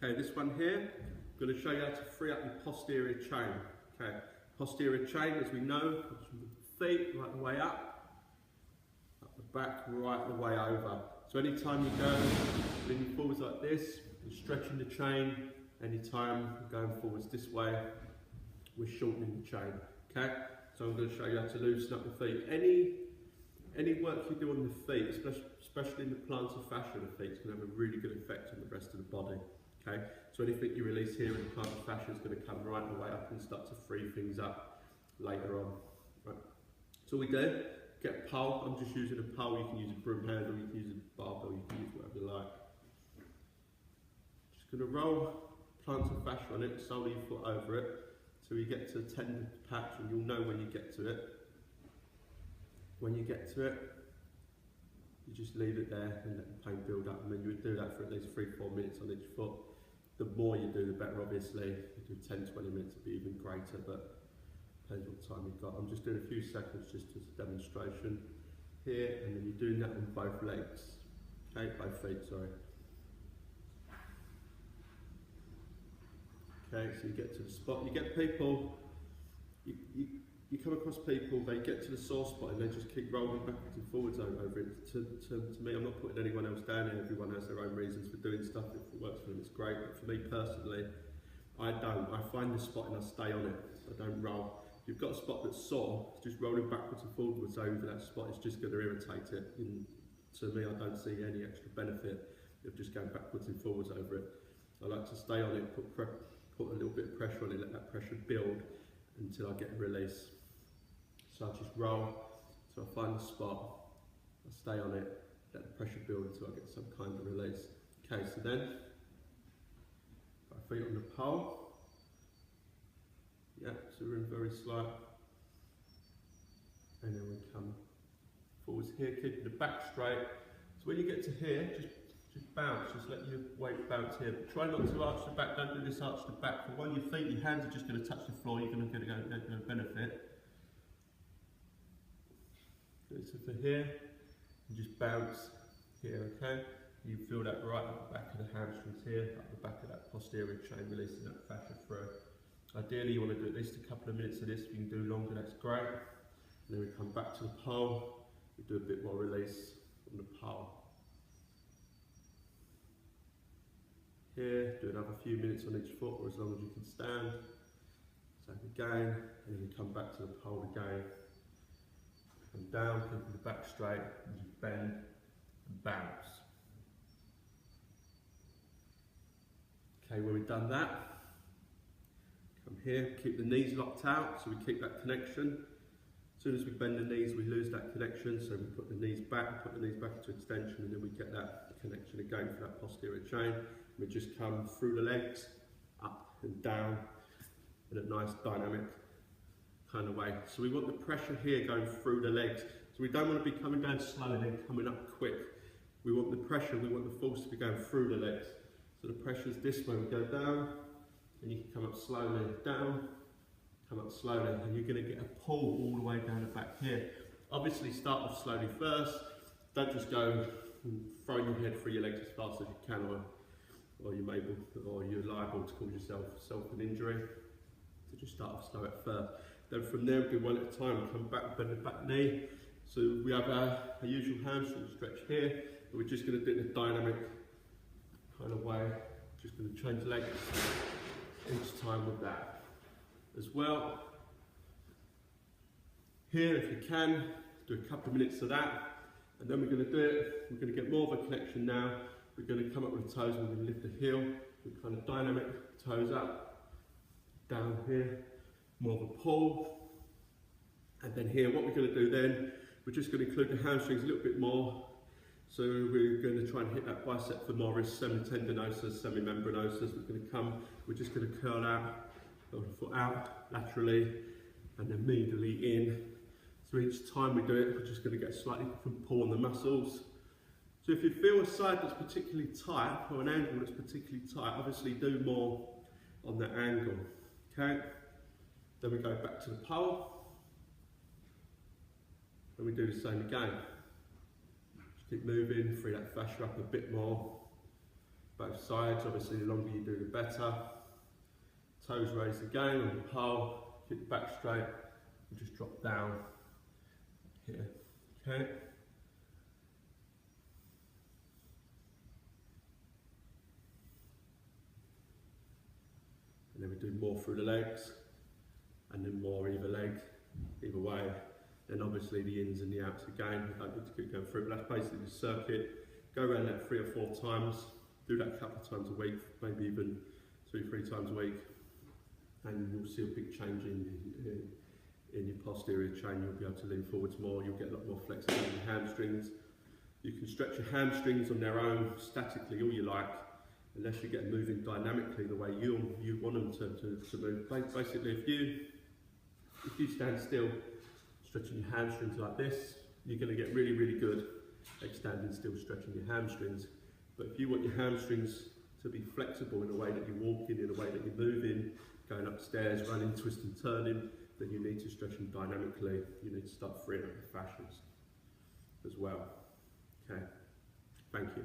Okay, this one here, I'm going to show you how to free up your posterior chain. Okay, posterior chain, as we know, comes from the feet right the way up the back, right the way over. So anytime you go leaning forwards like this, you're stretching the chain. Anytime you're going forwards this way, we're shortening the chain. Okay, so I'm going to show you how to loosen up the feet. Any work you do on the feet, especially in the plantar fascia of the feet, is going to have a really good effect on the rest of the body. Okay, so anything you release here in the plantar fascia is going to come right the way up and start to free things up later on. Right. So we do get a pole. I'm just using a pole. You can use a broom handle, you can use a barbell, you can use whatever you like. Just going to roll plantar fascia on it, solely your foot over it, so you get to a tender patch, and you'll know when you get to it. When you get to it, you just leave it there and let the pain build up. I mean, you would do that for at least 3-4 minutes on each foot. The more you do, the better, obviously. You do 10-20 minutes, it'd be even greater, but depends what time you've got. I'm just doing a few seconds just as a demonstration here, and then you're doing that on both legs. Okay, both feet, sorry. Okay, so you get to the spot. You get people, you come across people, they get to the sore spot and they just keep rolling backwards and forwards over it. To me, I'm not putting anyone else down here. Everyone has their own reasons for doing stuff. If it works for them, it's great. But for me personally, I don't. I find the spot and I stay on it. So I don't roll. If you've got a spot that's sore, just rolling backwards and forwards over that spot is just going to irritate it. And to me, I don't see any extra benefit of just going backwards and forwards over it. I like to stay on it, put a little bit of pressure on it, let that pressure build until I get a release. So I just roll, so I find the spot, I stay on it, let the pressure build until I get some kind of release. Okay, so then, my feet on the pole. Yeah, so we're in very slight. And then we come forwards here, keeping the back straight. So when you get to here, just bounce, just let your weight bounce here. But try not to arch the back, don't do this arch the back. For one, your feet, your hands are just going to touch the floor, you're going to get a benefit. So for here, you just bounce here, okay? You feel that right at the back of the hamstrings here, up the back of that posterior chain, releasing that fascia through. Ideally, you want to do at least a couple of minutes of this. If you can do longer, that's great. And then we come back to the pole, we do a bit more release from the pole. Here, do another few minutes on each foot, or as long as you can stand. Same again, and then we come back to the pole again. Come down, keeping the back straight, and just bend and bounce. Okay, when we've done that, come here, keep the knees locked out, so we keep that connection. As soon as we bend the knees, we lose that connection, so we put the knees back into extension, and then we get that connection again for that posterior chain. We just come through the legs, up and down, in a nice dynamic kind of way. So we want the pressure here going through the legs. So we don't want to be coming down slow and then coming up quick. We want the pressure, we want the force to be going through the legs. So the pressure is this way, we go down, and you can come up slowly, down, come up slowly, and you're going to get a pull all the way down the back here. Obviously start off slowly first, don't just go throwing your head through your legs as fast as you can, or you're liable to cause yourself an injury. So just start off slow at first. Then from there, we do one at a time. Come back, bend the back knee. So we have our usual hamstring stretch here, but we're just going to do it in a dynamic kind of way. Just going to change legs each time with that. As well, here, if you can, do a couple of minutes of that, and then we're going to do it. We're going to get more of a connection now. We're going to come up with the toes, and we're going to lift the heel. We're kind of dynamic, toes up, down here. More of a pull, and then here what we're going to do then, we're just going to include the hamstrings a little bit more. So we're going to try and hit that bicep femoris, semitendinosus, semimembranosus. We're just going to curl out, pull the foot out laterally and then medially in. So each time we do it, we're just going to get a slightly different pull on the muscles. So if you feel a side that's particularly tight, or an angle that's particularly tight, obviously do more on that angle, okay? Then we go back to the pole, and we do the same again. Just keep moving, free that fascia up a bit more. both sides. Obviously, the longer you do, the better. Toes raised again on the pole, keep the back straight, and just drop down here. Okay. And then we do more through the legs, and then more either leg, either way. Then obviously the ins and the outs again, we don't need to keep going through, but that's basically the circuit. Go around that 3 or 4 times, do that a couple of times a week, maybe even 2-3 times a week, and you'll see a big change in your posterior chain. You'll be able to lean forwards more, you'll get a lot more flexibility in your hamstrings. You can stretch your hamstrings on their own, statically, all you like, unless you get moving dynamically the way you want them to move. Basically, if you stand still, stretching your hamstrings like this, you're going to get really, really good at standing still, stretching your hamstrings. But if you want your hamstrings to be flexible in a way that you're walking, in a way that you're moving, going upstairs, running, twisting, turning, then you need to stretch them dynamically. You need to start freeing up your fascias as well. Okay, thank you.